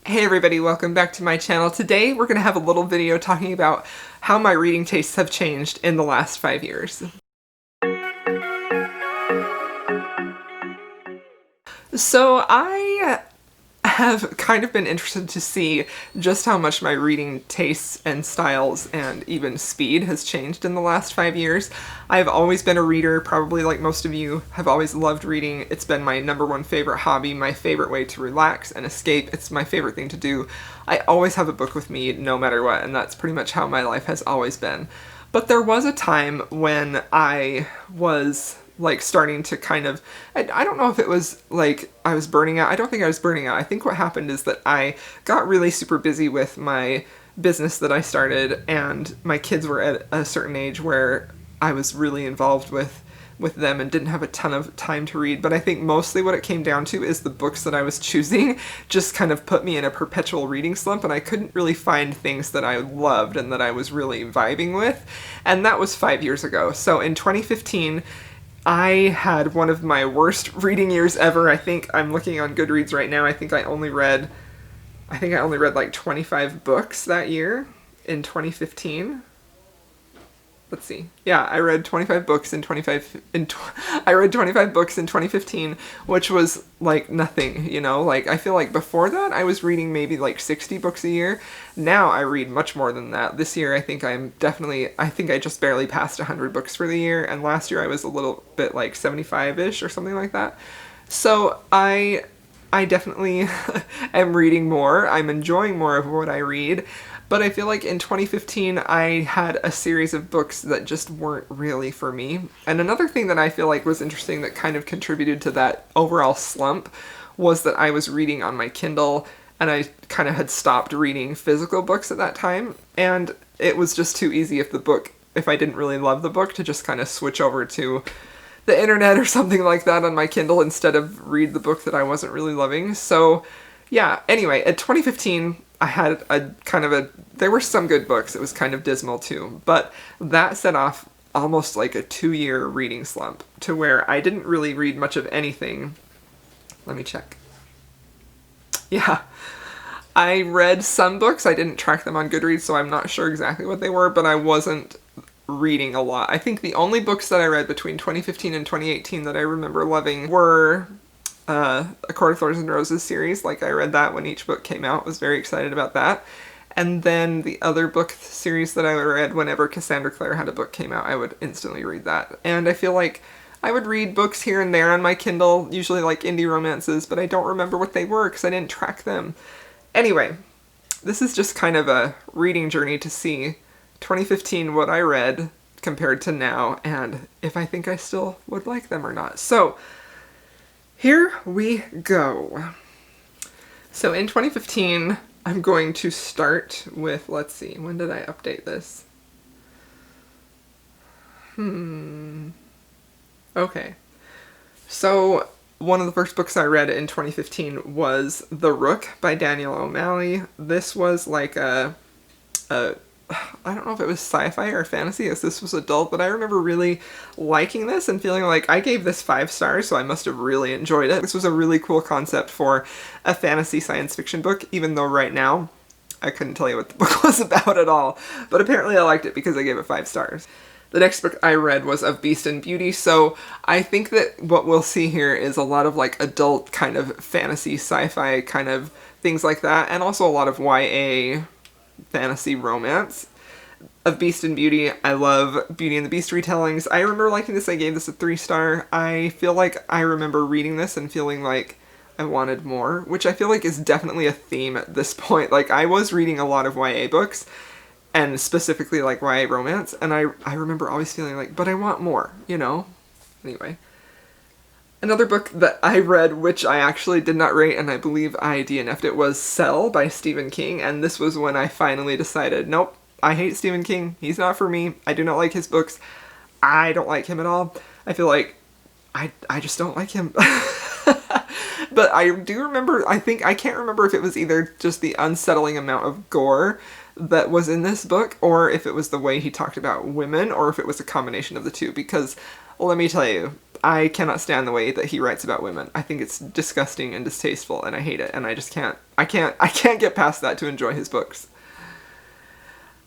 Hey everybody, welcome back to my channel. Today we're going to have a little video talking about how my reading tastes have changed in the last 5 years. So I have kind of been interested to see just how much my reading tastes and styles and even speed has changed in the last 5 years. I've always been a reader, probably like most of you have always loved reading. It's been my #1 favorite hobby, my favorite way to relax and escape. It's my favorite thing to do. I always have a book with me no matter what, and that's pretty much how my life has always been. But there was a time when I was like starting to kind of, I don't know if it was like I was burning out. I don't think I was burning out. I think what happened is that I got really super busy with my business that I started, and my kids were at a certain age where I was really involved with them and didn't have a ton of time to read. But I think mostly what it came down to is the books that I was choosing just kind of put me in a perpetual reading slump, and I couldn't really find things that I loved and that I was really vibing with. And that was 5 years ago. So in 2015, I had one of my worst reading years ever. I think I'm looking on Goodreads right now. I think I only read like 25 books that year in 2015. Let's see. Yeah, I read 25 books in 2015, which was like nothing, you know? Like I feel like before that I was reading maybe like 60 books a year. Now I read much more than that. This year I think I just barely passed 100 books for the year, and last year I was a little bit like 75-ish or something like that. So I definitely am reading more. I'm enjoying more of what I read. But I feel like in 2015, I had a series of books that just weren't really for me. And another thing that I feel like was interesting that kind of contributed to that overall slump was that I was reading on my Kindle, and I kind of had stopped reading physical books at that time. And it was just too easy if I didn't really love the book, to just kind of switch over to the internet or something like that on my Kindle instead of read the book that I wasn't really loving. So yeah, anyway, at 2015, I had there were some good books. It was kind of dismal too, but that set off almost like a 2-year reading slump to where I didn't really read much of anything. Let me check. Yeah, I read some books. I didn't track them on Goodreads, so I'm not sure exactly what they were, but I wasn't reading a lot. I think the only books that I read between 2015 and 2018 that I remember loving were A Court of Thorns and Roses series. Like I read that when each book came out, was very excited about that. And then the other book series that I read whenever Cassandra Clare had a book came out, I would instantly read that. And I feel like I would read books here and there on my Kindle, usually like indie romances, but I don't remember what they were because I didn't track them. Anyway, this is just kind of a reading journey to see 2015 what I read compared to now, and if I think I still would like them or not. So here we go. So in 2015, I'm going to start with, let's see, when did I update this? Okay. So one of the first books I read in 2015 was The Rook by Daniel O'Malley. This was like I don't know if it was sci-fi or fantasy, as this was adult, but I remember really liking this and feeling like I gave this 5 stars, so I must have really enjoyed it. This was a really cool concept for a fantasy science fiction book, even though right now I couldn't tell you what the book was about at all, but apparently I liked it because I gave it 5 stars. The next book I read was Of Beast and Beauty, so I think that what we'll see here is a lot of like adult kind of fantasy, sci-fi kind of things like that, and also a lot of YA fantasy romance. Of Beast and Beauty, I love Beauty and the Beast retellings. I remember liking this. I gave this a 3 star. I feel like I remember reading this and feeling like I wanted more, which I feel like is definitely a theme at this point. Like I was reading a lot of YA books, and specifically like YA romance, and I remember always feeling like, but I want more, you know? Anyway. Another book that I read, which I actually did not rate, and I believe I DNF'd it, was Cell by Stephen King, and this was when I finally decided, nope, I hate Stephen King. He's not for me. I do not like his books. I don't like him at all. I feel like I just don't like him. But I do remember, I can't remember if it was either just the unsettling amount of gore that was in this book, or if it was the way he talked about women, or if it was a combination of the two, because let me tell you, I cannot stand the way that he writes about women. I think it's disgusting and distasteful, and I hate it, and I just can't get past that to enjoy his books.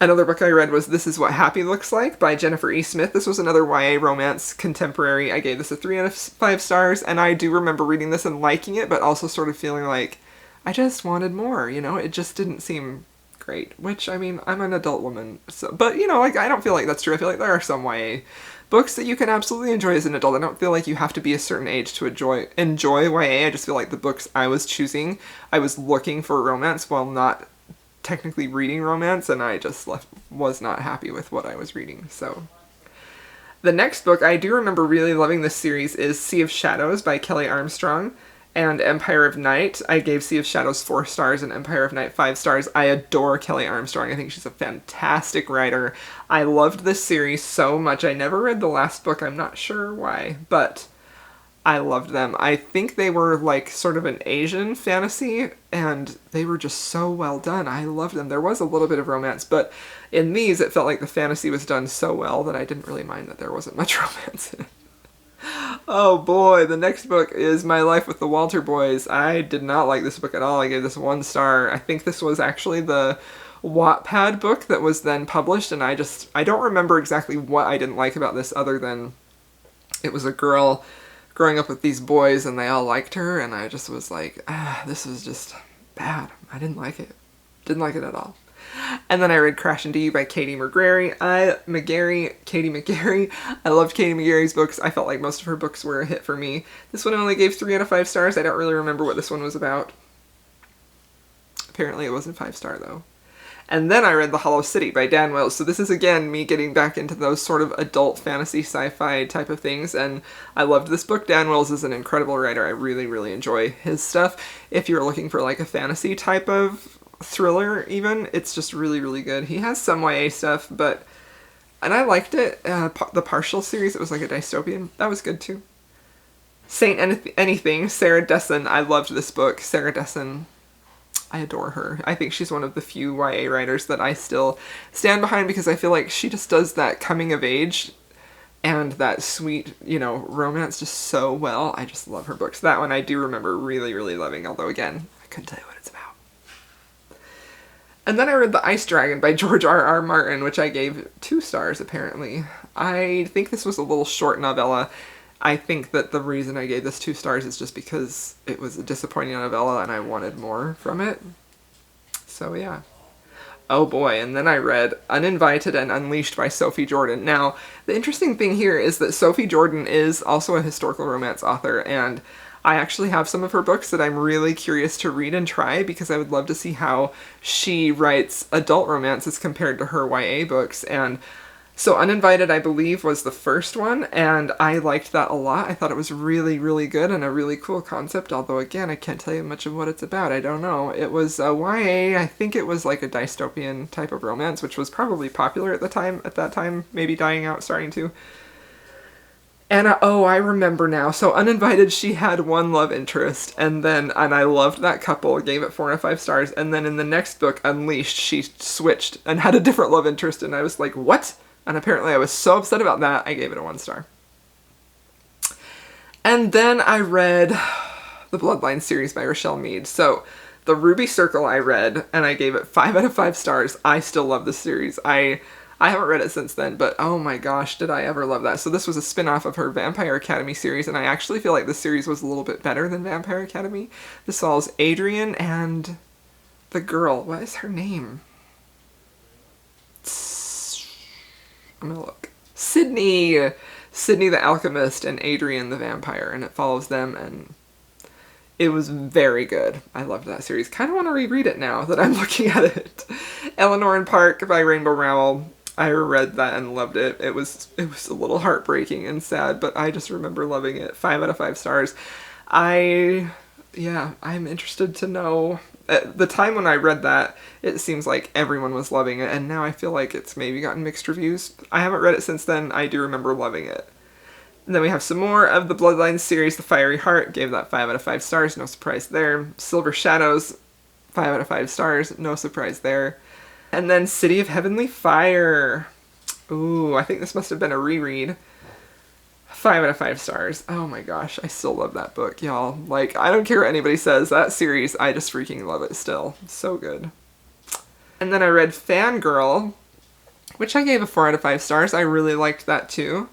Another book I read was This Is What Happy Looks Like by Jennifer E. Smith. This was another YA romance contemporary. I gave this a 3 out of 5 stars, and I do remember reading this and liking it, but also sort of feeling like I just wanted more, you know? It just didn't seem great, which, I mean, I'm an adult woman, so, but, you know, like, I don't feel like that's true. I feel like there are some YA books that you can absolutely enjoy as an adult. I don't feel like you have to be a certain age to enjoy YA. I just feel like the books I was choosing, I was looking for romance while not technically reading romance, and I just was not happy with what I was reading. So the next book, I do remember really loving this series, is Sea of Shadows by Kelly Armstrong and Empire of Night. I gave Sea of Shadows 4 stars and Empire of Night 5 stars. I adore Kelly Armstrong. I think she's a fantastic writer. I loved this series so much. I never read the last book. I'm not sure why, but I loved them. I think they were like sort of an Asian fantasy, and they were just so well done. I loved them. There was a little bit of romance, but in these it felt like the fantasy was done so well that I didn't really mind that there wasn't much romance in it. Oh boy, the next book is My Life with the Walter Boys. I did not like this book at all. I gave this 1 star. I think this was actually the Wattpad book that was then published, and I don't remember exactly what I didn't like about this other than it was a girl growing up with these boys and they all liked her, and I just was like, this was just bad. I didn't like it. Didn't like it at all. And then I read Crash Into You by Katie Mcgregory. Katie Mcgregory. I loved Katie Mcgregory's books. I felt like most of her books were a hit for me. This one I only gave 3 out of 5 stars. I don't really remember what this one was about. Apparently it wasn't 5-star though. And then I read The Hollow City by Dan Wells. So this is, again, me getting back into those sort of adult fantasy sci-fi type of things, and I loved this book. Dan Wells is an incredible writer. I really, really enjoy his stuff. If you're looking for like a fantasy type of thriller even, it's just really, really good. He has some YA stuff, and I liked it. The Partial series, it was like a dystopian. That was good too. Saint Anything, Sarah Dessen. I loved this book. Sarah Dessen, I adore her. I think she's one of the few YA writers that I still stand behind, because I feel like she just does that coming of age and that sweet, you know, romance just so well. I just love her books. That one I do remember really, really loving, although again, I couldn't tell you what it's about. And then I read The Ice Dragon by George R.R. Martin, which I gave 2 stars apparently. I think this was a little short novella. I think that the reason I gave this 2 stars is just because it was a disappointing novella and I wanted more from it. So yeah. Oh boy, and then I read Uninvited and Unleashed by Sophie Jordan. Now, the interesting thing here is that Sophie Jordan is also a historical romance author, and I actually have some of her books that I'm really curious to read and try, because I would love to see how she writes adult romances compared to her YA books. And so Uninvited, I believe, was the first one, and I liked that a lot. I thought it was really, really good and a really cool concept, although again, I can't tell you much of what it's about. I don't know. It was a YA, I think it was like a dystopian type of romance, which was probably popular at that time, maybe dying out, starting to. And I remember now. So Uninvited, she had one love interest, and I loved that couple, gave it 4 out of 5 stars, and then in the next book, Unleashed, she switched and had a different love interest, and I was like, what? And apparently I was so upset about that, I gave it a 1 star. And then I read the Bloodline series by Rachelle Mead. So the Ruby Circle I read, and I gave it 5 out of 5 stars. I still love this series. I haven't read it since then, but oh my gosh, did I ever love that. So this was a spin-off of her Vampire Academy series, and I actually feel like this series was a little bit better than Vampire Academy. This follows Adrian and the girl. What is her name? I'm gonna look. Sydney the Alchemist and Adrian the Vampire, and it follows them, and it was very good. I loved that series. Kind of want to reread it now that I'm looking at it. Eleanor and Park by Rainbow Rowell. I read that and loved it. It was a little heartbreaking and sad, but I just remember loving it. 5 out of 5 stars. I'm interested to know. At the time when I read that, it seems like everyone was loving it, and now I feel like it's maybe gotten mixed reviews. I haven't read it since then. I do remember loving it. And then we have some more of the Bloodline series. The Fiery Heart, gave that 5 out of 5 stars, no surprise there. Silver Shadows, 5 out of 5 stars, no surprise there. And then City of Heavenly Fire. Ooh, I think this must have been a reread. 5 out of 5 stars. Oh my gosh, I still love that book, y'all. Like, I don't care what anybody says, that series, I just freaking love it still. So good. And then I read Fangirl, which I gave a 4 out of 5 stars. I really liked that too.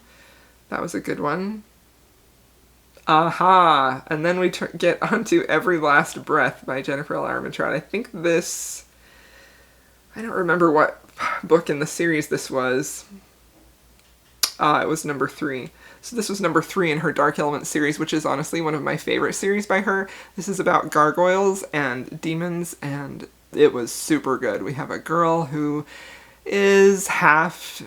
That was a good one. Aha! And then we get onto Every Last Breath by Jennifer L. Armentrout. I think this... I don't remember what book in the series this was. It was number 3. So this was number 3 in her Dark Element series, which is honestly one of my favorite series by her. This is about gargoyles and demons, and it was super good. We have a girl who is half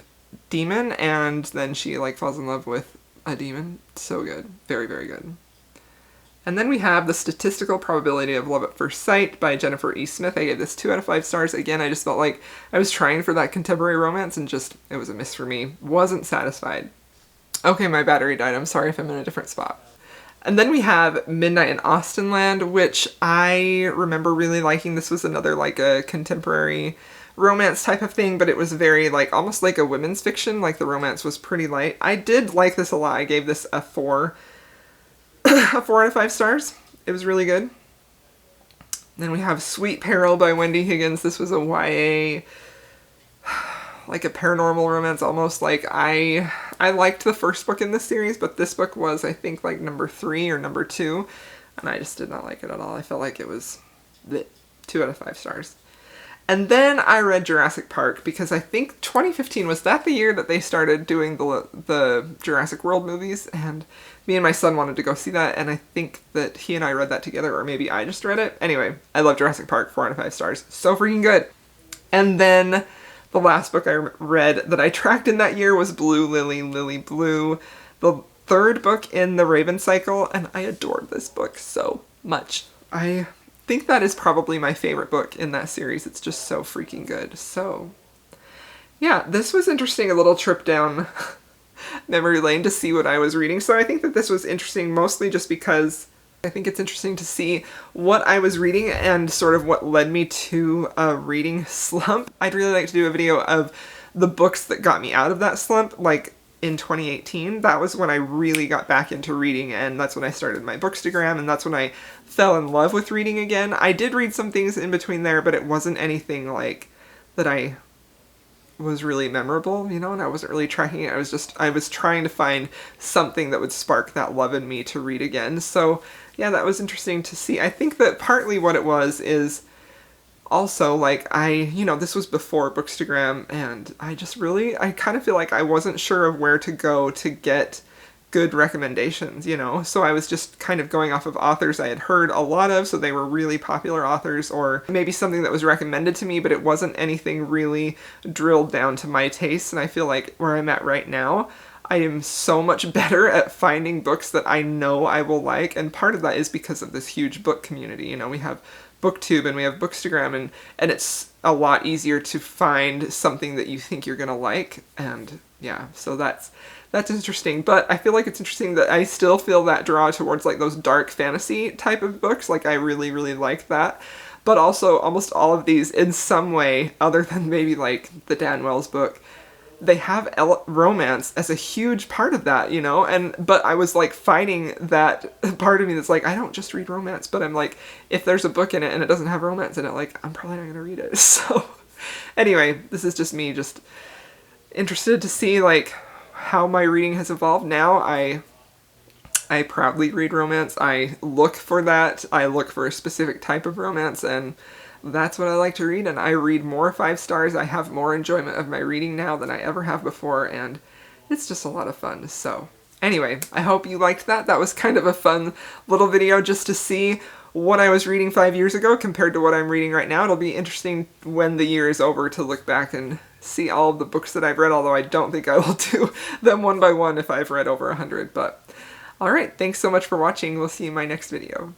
demon, and then she like falls in love with a demon. So good. Very, very good. And then we have The Statistical Probability of Love at First Sight by Jennifer E. Smith. I gave this 2 out of 5 stars. Again, I just felt like I was trying for that contemporary romance and just, it was a miss for me. Wasn't satisfied. Okay, my battery died. I'm sorry if I'm in a different spot. And then we have Midnight in Austenland, which I remember really liking. This was another like a contemporary romance type of thing, but it was very like almost like a women's fiction. Like the romance was pretty light. I did like this a lot. I gave this a 4 out of 5 stars. It was really good. Then we have Sweet Peril by Wendy Higgins. This was a YA, like a paranormal romance almost. Like I liked the first book in this series, but this book was I think like number 3 or number 2, and I just did not like it at all. I felt like it was 2 out of 5 stars. And then I read Jurassic Park because I think 2015 was that the year that they started doing the Jurassic World movies, and me and my son wanted to go see that, and I think that he and I read that together, or maybe I just read it. Anyway, I love Jurassic Park, 4 out of 5 stars. So freaking good. And then the last book I read that I tracked in that year was Blue Lily, Lily Blue, the 3rd book in the Raven cycle, and I adored this book so much. I think that is probably my favorite book in that series. It's just so freaking good. So, yeah, this was interesting, a little trip down memory lane to see what I was reading. So I think that this was interesting mostly just because I think it's interesting to see what I was reading and sort of what led me to a reading slump. I'd really like to do a video of the books that got me out of that slump, like in 2018. That was when I really got back into reading, and that's when I started my Bookstagram, and that's when I fell in love with reading again. I did read some things in between there, but it wasn't anything like that I was really memorable, you know, and I wasn't really tracking it. I was trying to find something that would spark that love in me to read again. So yeah, that was interesting to see. I think that partly what it was is also like this was before Bookstagram, and I kind of feel like I wasn't sure of where to go to get good recommendations, you know? So I was just kind of going off of authors I had heard a lot of, so they were really popular authors, or maybe something that was recommended to me, but it wasn't anything really drilled down to my taste. And I feel like where I'm at right now, I am so much better at finding books that I know I will like, and part of that is because of this huge book community. You know, we have BookTube and we have Bookstagram, and it's a lot easier to find something that you think you're gonna like, and yeah, so that's interesting. But I feel like it's interesting that I still feel that draw towards like those dark fantasy type of books. Like I really, really like that. But also almost all of these in some way, other than maybe like the Dan Wells book, they have romance as a huge part of that, you know? But I was like fighting that part of me that's like, I don't just read romance, but I'm like, if there's a book in it and it doesn't have romance in it, like, I'm probably not gonna read it. So anyway, this is just me just interested to see like how my reading has evolved. Now I proudly read romance. I look for that. I look for a specific type of romance, and that's what I like to read, and I read more 5 stars. I have more enjoyment of my reading now than I ever have before, and it's just a lot of fun. So anyway, I hope you liked that. That was kind of a fun little video just to see what I was reading 5 years ago compared to what I'm reading right now. It'll be interesting when the year is over to look back and see all of the books that I've read, although I don't think I will do them one by one if I've read over 100. But alright, thanks so much for watching. We'll see you in my next video.